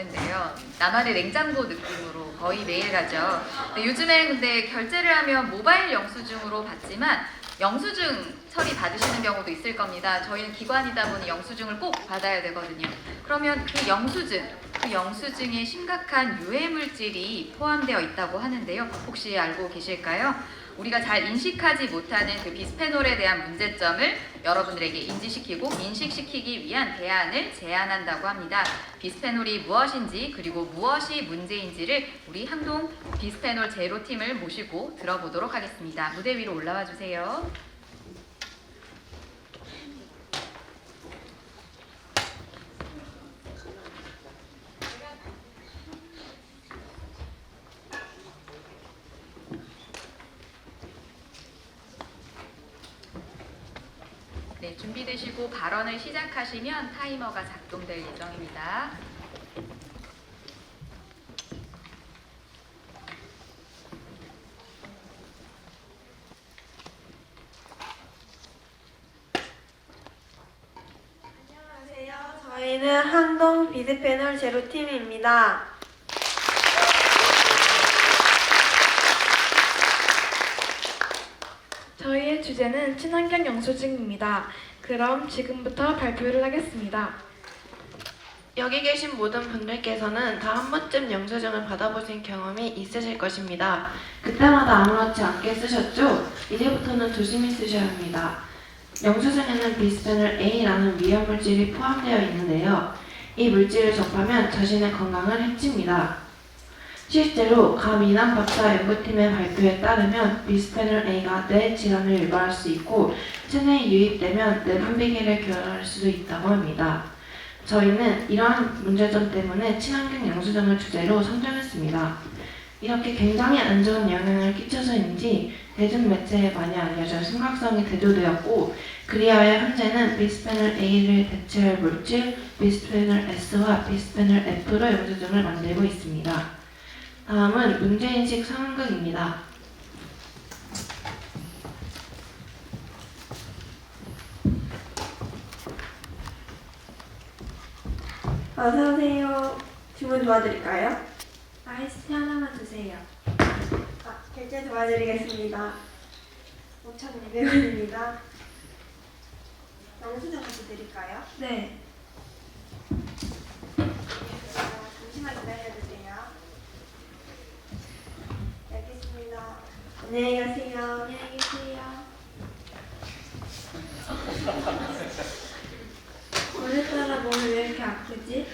가는데요. 나만의 냉장고 느낌으로 거의 매일 가죠. 요즘엔 근데 결제를 하면 모바일 영수증으로 받지만 영수증 처리 받으시는 경우도 있을 겁니다. 저희는 기관이다 보니 영수증을 꼭 받아야 되거든요. 그러면 그 영수증에 심각한 유해 물질이 포함되어 있다고 하는데요. 혹시 알고 계실까요? 우리가 잘 인식하지 못하는 그 비스페놀에 대한 문제점을 여러분들에게 인식시키기 위한 대안을 제안한다고 합니다. 비스페놀이 무엇인지 그리고 무엇이 문제인지를 우리 항동 비스페놀 제로 팀을 모시고 들어보도록 하겠습니다. 무대 위로 올라와 주세요. 네, 준비되시고 발언을 시작하시면 타이머가 작동될 예정입니다. 안녕하세요. 저희는 항동 비스페놀 제로팀입니다. 저희의 주제는 친환경 영수증입니다. 그럼 지금부터 발표를 하겠습니다. 여기 계신 모든 분들께서는 다 한 번쯤 영수증을 받아보신 경험이 있으실 것입니다. 그때마다 아무렇지 않게 쓰셨죠? 이제부터는 조심히 쓰셔야 합니다. 영수증에는 비스페놀 A라는 위험물질이 포함되어 있는데요. 이 물질을 접하면 자신의 건강을 해칩니다. 실제로 가미남 박사 연구팀의 발표에 따르면 비스페놀 A가 뇌 질환을 유발할 수 있고 체내에 유입되면 내분비계를 결할 수도 있다고 합니다. 저희는 이러한 문제점 때문에 친환경 영수증을 주제로 선정했습니다. 이렇게 굉장히 안 좋은 영향을 끼쳐서인지 대중매체에 많이 알려져 심각성이 대두되었고 그리하여 현재는 비스페놀 A를 대체할 물질 비스페놀 S와 비스페놀 F로 영수증을 만들고 있습니다. 다음은 문제인식 상황극입니다. 어서오세요. 주문 도와드릴까요? 아이스티 하나만 주세요. 결제 도와드리겠습니다. 5,200원입니다. 영수증 같이 드릴까요? 네. 잠시만 기다려주세요. 알겠습니다. 안녕히 가세요. 안녕히 계세요. 오늘따라 몸이 왜 이렇게 아프지?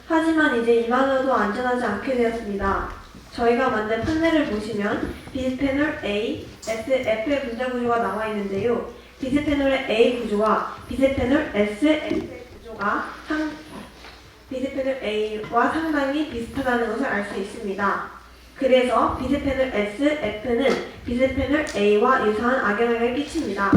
하지만 이제 이만으로도 안전하지 않게 되었습니다. 저희가 만든 판넬을 보시면 비스페놀 A, S, F의 분자 구조가 나와 있는데요. 비스페놀의 A 구조와 비스페놀 S, F의 구조가 비스페놀 A와 상당히 비슷하다는 것을 알 수 있습니다. 그래서 비스페놀 S, F는 비스페놀 A와 유사한 악영향을 끼칩니다.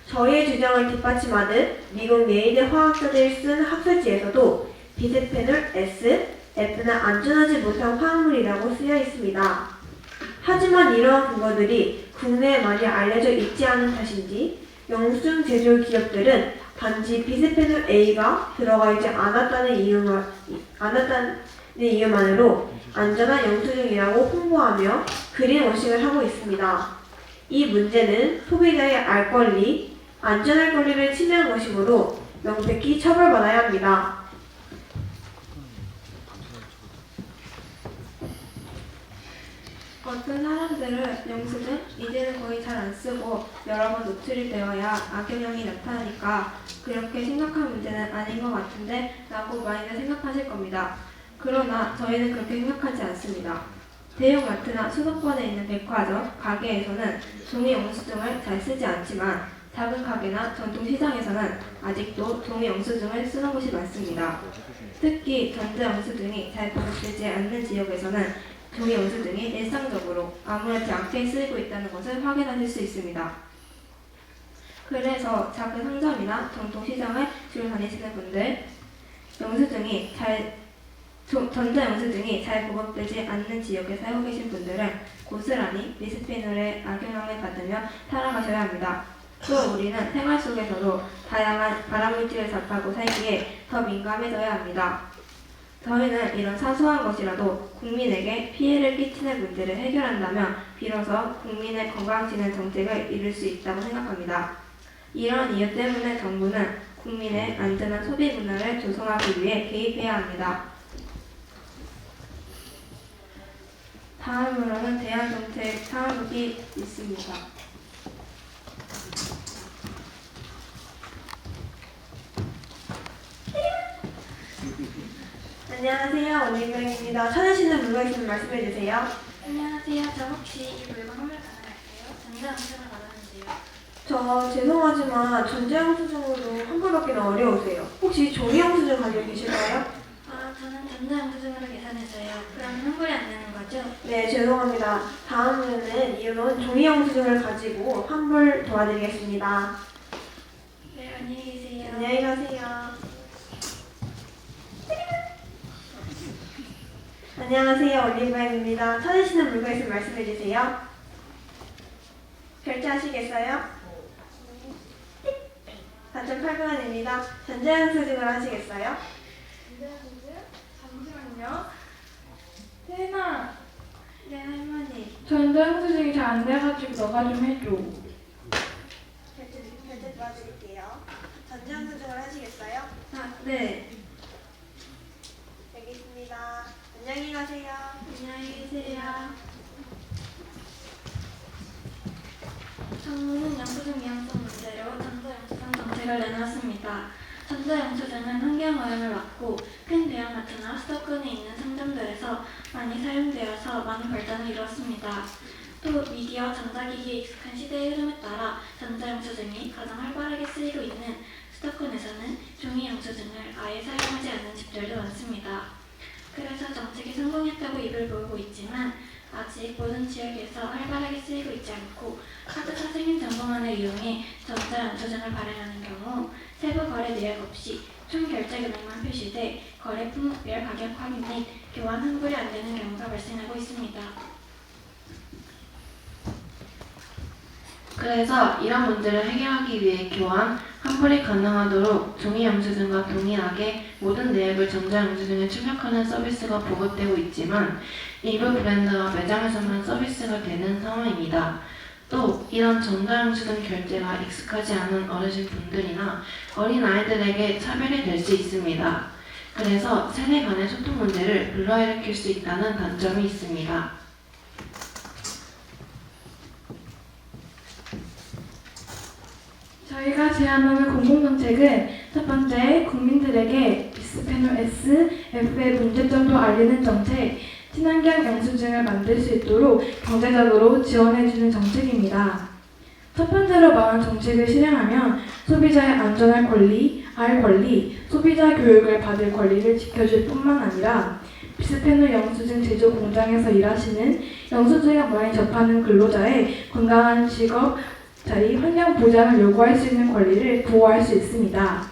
저희의 주장을 뒷받침하듯 미국 예일대 화학자들이 쓴 학술지에서도 비스페놀 S, F는 안전하지 못한 화학물이라고 쓰여 있습니다. 하지만 이러한 근거들이 국내에 많이 알려져 있지 않은 탓인지 영수증 제조 기업들은 단지 비스페놀 A가 들어가 있지 않았다는 이유만으로 안전한 영수증이라고 홍보하며 그린워싱을 하고 있습니다. 이 문제는 소비자의 알 권리, 안전할 권리를 침해한 것이므로 명백히 처벌받아야 합니다. 어떤 사람들은 영수증 이제는 거의 잘 안 쓰고 여러 번 노출이 되어야 악영향이 나타나니까 그렇게 심각한 문제는 아닌 것 같은데 라고 많이들 생각하실 겁니다. 그러나 저희는 그렇게 생각하지 않습니다. 대형마트나 수도권에 있는 백화점, 가게에서는 종이 영수증을 잘 쓰지 않지만 작은 가게나 전통시장에서는 아직도 종이 영수증을 쓰는 곳이 많습니다. 특히 전자 영수증이 잘 보급되지 않는 지역에서는 종이 영수증이 일상적으로 아무렇지 않게 쓰이고 있다는 것을 확인하실 수 있습니다. 그래서 작은 상점이나 전통시장을 주로 다니시는 분들, 전자 영수증이 잘 보급되지 않는 지역에 살고 계신 분들은 고스란히 비스페놀의 악영향을 받으며 살아가셔야 합니다. 또 우리는 생활 속에서도 다양한 발암물질을 접하고 살기에 더 민감해져야 합니다. 저희는 이런 사소한 것이라도 국민에게 피해를 끼치는 문제를 해결한다면 비로소 국민의 건강지능 정책을 이룰 수 있다고 생각합니다. 이런 이유 때문에 정부는 국민의 안전한 소비 문화를 조성하기 위해 개입해야 합니다. 다음으로는 대안정책 사항이 있습니다. 안녕하세요. 올리브영입니다. 찾으시는 물건 있으면 말씀해 주세요. 안녕하세요. 저 혹시 이 물건 환불 가능할까요? 전자영수증을 받았는데요. 저 죄송하지만 전자영수증으로 환불받기는 어려우세요. 혹시 종이영수증 가지고 계실까요? 아, 저는 전자영수증으로 계산했어요. 그럼 환불이 안 되는 거죠? 네, 죄송합니다. 다음에는 이유는 종이영수증을 가지고 환불 도와드리겠습니다. 네, 안녕히 계세요. 안녕히 가세요. 안녕하세요. 올리브영입니다. 찾으시는 물건 있으면 말씀해 주세요. 결제하시겠어요? 4,800원입니다. 전자영수증으로 하시겠어요? 잠시만요. 태인아, 네, 할머니. 전자영수증이 잘 안 돼가지고 너가 좀 해줘. 결제 도와드릴게요. 전자영수증을 하시겠어요? 아, 네. 여기 있습니다. 안녕히 가세요. 안녕히 계세요. 정부는 영수증 위험성 문제로 전자영수증 정책을 내놨습니다. 전자영수증은 환경오염을 막고 큰 대형마트나 수도권에 있는 상점들에서 많이 사용되어서 많은 발전을 이루었습니다. 또 미디어, 전자기기에 익숙한 시대의 흐름에 따라 전자영수증이 가장 활발하게 쓰이고 있는 수도권에서는 종이영수증을 아예 사용하지 않는 집들도 많습니다. 그래서 정책이 성공했다고 입을 모으고 있지만 아직 모든 지역에서 활발하게 쓰이고 있지 않고 카드사 승인 정보만을 이용해 전자영수증을 발행하는 경우 세부 거래 내역 없이 총 결제 금액만 표시돼 거래 품목별 가격 확인 및 교환 환불이 안 되는 경우가 발생하고 있습니다. 그래서 이런 문제를 해결하기 위해 교환, 환불이 가능하도록 종이 영수증과 동일하게 모든 내역을 전자영수증에 출력하는 서비스가 보급되고 있지만 일부 브랜드와 매장에서만 서비스가 되는 상황입니다. 또 이런 전자영수증 결제가 익숙하지 않은 어르신분들이나 어린아이들에게 차별이 될 수 있습니다. 그래서 세대 간의 소통 문제를 불러일으킬 수 있다는 단점이 있습니다. 저희가 제안하는 공공정책은 첫 번째, 국민들에게 비스페놀 S, F의 문제점도 알리는 정책, 친환경 영수증을 만들 수 있도록 경제적으로 지원해주는 정책입니다. 첫 번째로 말한 정책을 실행하면 소비자의 안전할 권리, 알 권리, 소비자 교육을 받을 권리를 지켜줄 뿐만 아니라 비스페놀 영수증 제조 공장에서 일하시는 영수증을 많이 접하는 근로자의 건강한 직업, 자리, 환경 보장을 요구할 수 있는 권리를 보호할 수 있습니다.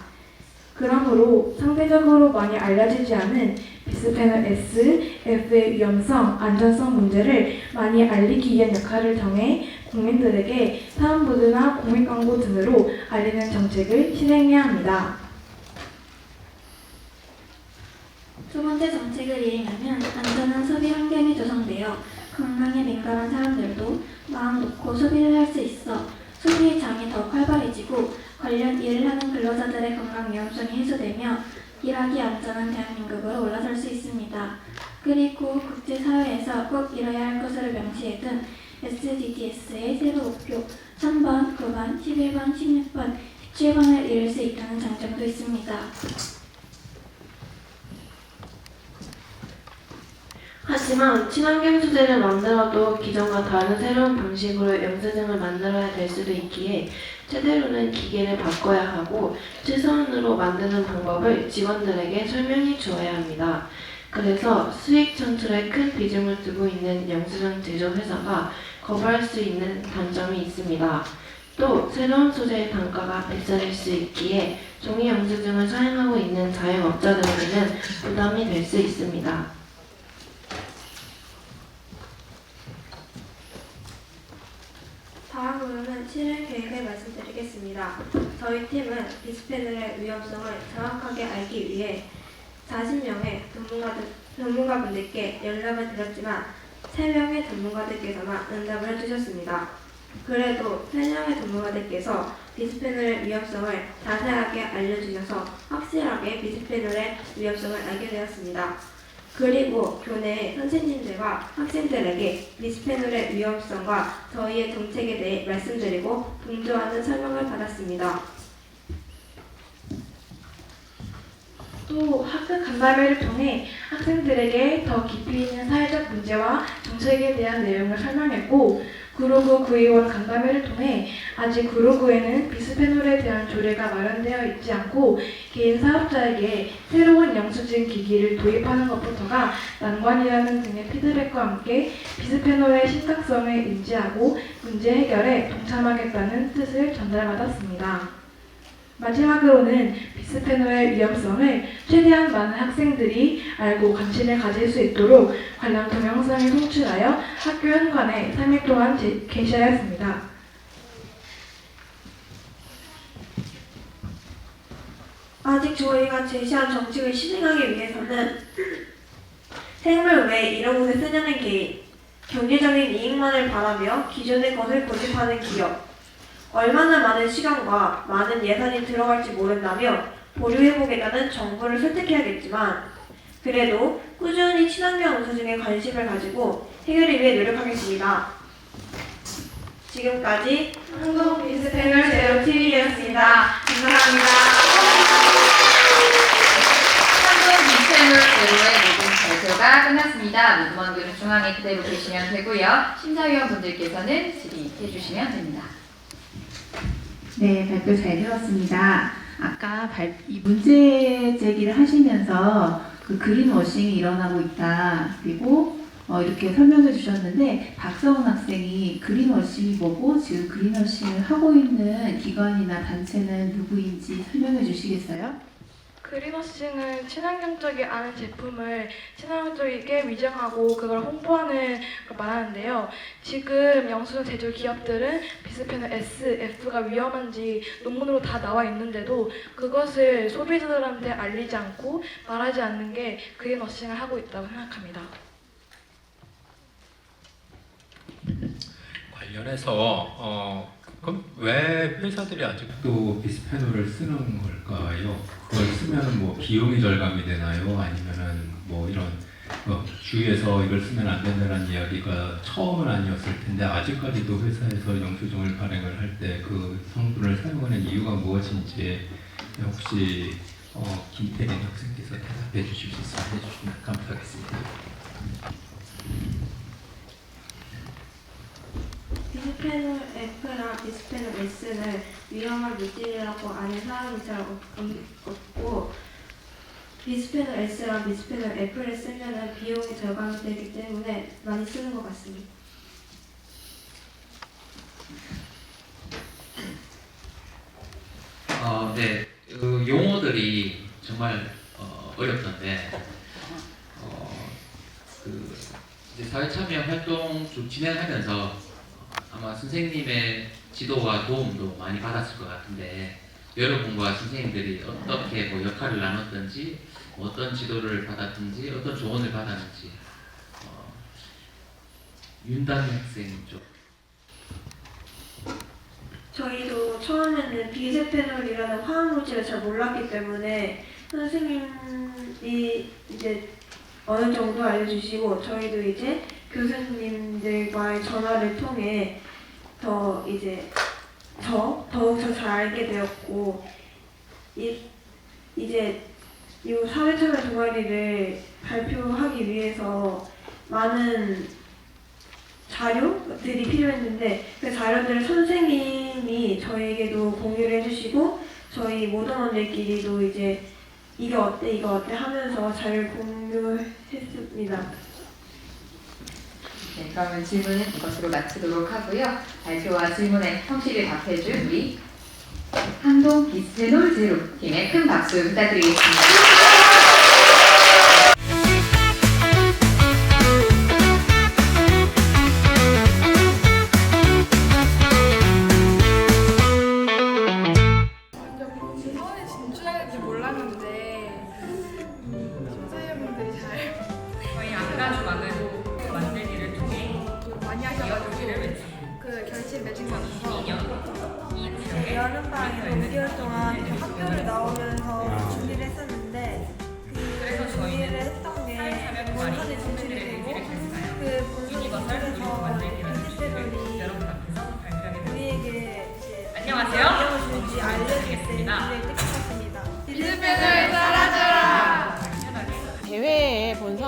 그러므로 상대적으로 많이 알려지지 않은 비스페놀 S, F의 위험성, 안전성 문제를 많이 알리기 위한 역할을 정해 국민들에게 사은보드나 공익광고 등으로 알리는 정책을 실행해야 합니다. 두 번째 정책을 이행하면 안전한 소비 환경이 조성되어 건강에 민감한 사람들도 마음 놓고 소비를 할 수 있어 소비의 장이 더욱 활발해지고 관련 일을 하는 근로자들의 건강 위험성이 해소되며 일하기 안전한 대한민국으로 올라설 수 있습니다. 그리고 국제사회에서 꼭 이뤄야 할 것으로 명시해둔 SDGs의 세부 목표 3번, 9번, 11번, 16번, 17번을 이룰 수 있다는 장점도 있습니다. 하지만 친환경 소재를 만들어도 기존과 다른 새로운 방식으로 영수증을 만들어야 될 수도 있기에 최대로는 기계를 바꿔야 하고 최소한으로 만드는 방법을 직원들에게 설명해 주어야 합니다. 그래서 수익 창출에 큰 비중을 두고 있는 영수증 제조 회사가 거부할 수 있는 단점이 있습니다. 또 새로운 소재의 단가가 비싸질 수 있기에 종이 영수증을 사용하고 있는 자영업자들에게는 부담이 될 수 있습니다. 다음으로는 실행 계획을 말씀드리겠습니다. 저희 팀은 비스페놀의 위험성을 정확하게 알기 위해 40명의 전문가분들께 연락을 드렸지만 3명의 전문가들께서만 응답을 해주셨습니다. 그래도 3명의 전문가들께서 비스페놀의 위험성을 자세하게 알려주셔서 확실하게 비스페놀의 위험성을 알게 되었습니다. 그리고 교내의 선생님들과 학생들에게 비스페놀의 위험성과 저희의 정책에 대해 말씀드리고 동조하는 설명을 받았습니다. 또 학교 간담회를 통해 학생들에게 더 깊이 있는 사회적 문제와 정책에 대한 내용을 설명했고, 구로구 구의원 간담회를 통해 아직 구로구에는 비스페놀에 대한 조례가 마련되어 있지 않고 개인 사업자에게 새로운 영수증 기기를 도입하는 것부터가 난관이라는 등의 피드백과 함께 비스페놀의 심각성을 인지하고 문제 해결에 동참하겠다는 뜻을 전달받았습니다. 마지막으로는 비스페놀의 위험성을 최대한 많은 학생들이 알고 관심을 가질 수 있도록 관련 동영상을 송출하여 학교 현관에 3일 동안 게시하였습니다. 아직 저희가 제시한 정책을 실행하기 위해서는 생물 왜 이런 곳에 쓰냐는 개인, 경제적인 이익만을 바라며 기존의 것을 고집하는 기업, 얼마나 많은 시간과 많은 예산이 들어갈지 모른다며 보류해보겠다는 정부를 설득해야겠지만 그래도 꾸준히 친환경 영수증에 관심을 가지고 해결을 위해 노력하겠습니다. 지금까지 한국 비스페놀 제로 TV였습니다. 감사합니다. 한국 비스페놀 제로의 모든 발표가 끝났습니다. 모두 먼 그릇 중앙에 그대로 계시면 되고요. 심사위원분들께서는 질의해 주시면 됩니다. 네, 발표 잘 들었습니다. 아까 이 문제 제기를 하시면서 그 그린워싱이 일어나고 있다. 그리고 이렇게 설명해 주셨는데 박서훈 학생이 그린워싱이 뭐고 지금 그린워싱을 하고 있는 기관이나 단체는 누구인지 설명해 주시겠어요? 그린워싱은 친환경적이 않은 제품을 친환경적이게 위장하고 그걸 홍보하는 걸 말하는데요. 지금 영수증 제조 기업들은 비스페놀 S, F가 위험한지 논문으로 다 나와 있는데도 그것을 소비자들한테 알리지 않고 말하지 않는 게 그린워싱을 하고 있다고 생각합니다. 관련해서 그럼 왜 회사들이 아직도 비스페놀을 쓰는 걸까요? 그걸 쓰면 뭐 비용이 절감이 되나요? 아니면은 뭐 이런 주위에서 이걸 쓰면 안 된다는 이야기가 처음은 아니었을 텐데 아직까지도 회사에서 영수증을 발행을 할 때 그 성분을 사용하는 이유가 무엇인지 혹시 김태린 학생께서 대답해 주실 수 있으면 해주시면 감사하겠습니다. 비스페놀 F나 비스페놀 S는 위험한 물질이라고 아는 사람이 잘 없고 비스페놀 S랑 비스페놀 F를 쓰면 비용이 절감이 되기 때문에 많이 쓰는 것 같습니다. 네, 그 용어들이 정말 어렵던데 이제 사회참여 활동 좀 진행하면서 아마 선생님의 지도와 도움도 많이 받았을 것 같은데 여러분과 선생님들이 어떻게 뭐 역할을 나눴던지 어떤 지도를 받았든지 어떤 조언을 받았는지 윤단 학생 쪽. 저희도 처음에는 비스페놀이라는 화학물질을 잘 몰랐기 때문에 선생님이 이제 어느 정도 알려주시고 저희도 이제 교수님들과의 전화를 통해 더욱더 잘 알게 되었고 이제 이 사회참여 동아리를 발표하기 위해서 많은 자료들이 필요했는데 그 자료들을 선생님이 저에게도 공유를 해주시고 저희 모던원들끼리도 이제 이거 어때 하면서 잘 공유했습니다. 네, 그러면 질문은 이것으로 마치도록 하고요. 발표와 질문에 성실히 답해준 우리 한동 비스페놀 제로 팀에 큰 박수 부탁드리겠습니다.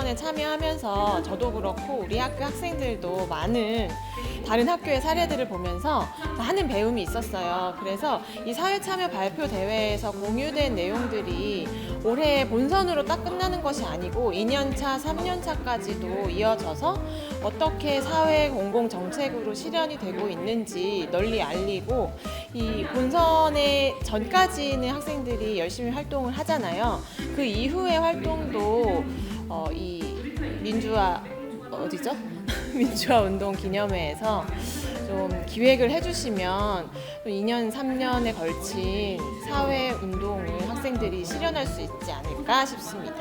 공모전에 참여하면서 저도 그렇고 우리 학교 학생들도 많은 다른 학교의 사례들을 보면서 많은 배움이 있었어요. 그래서 이 사회참여 발표 대회에서 공유된 내용들이 올해 본선으로 딱 끝나는 것이 아니고 2년차, 3년차까지도 이어져서 어떻게 사회 공공 정책으로 실현이 되고 있는지 널리 알리고 이 본선에 전까지는 학생들이 열심히 활동을 하잖아요. 그 이후의 활동도 이 민주화 어디죠? 민주화 운동 기념회에서 좀 기획을 해주시면 2년, 3년에 걸친 사회 운동을 학생들이 실현할 수 있지 않을까 싶습니다.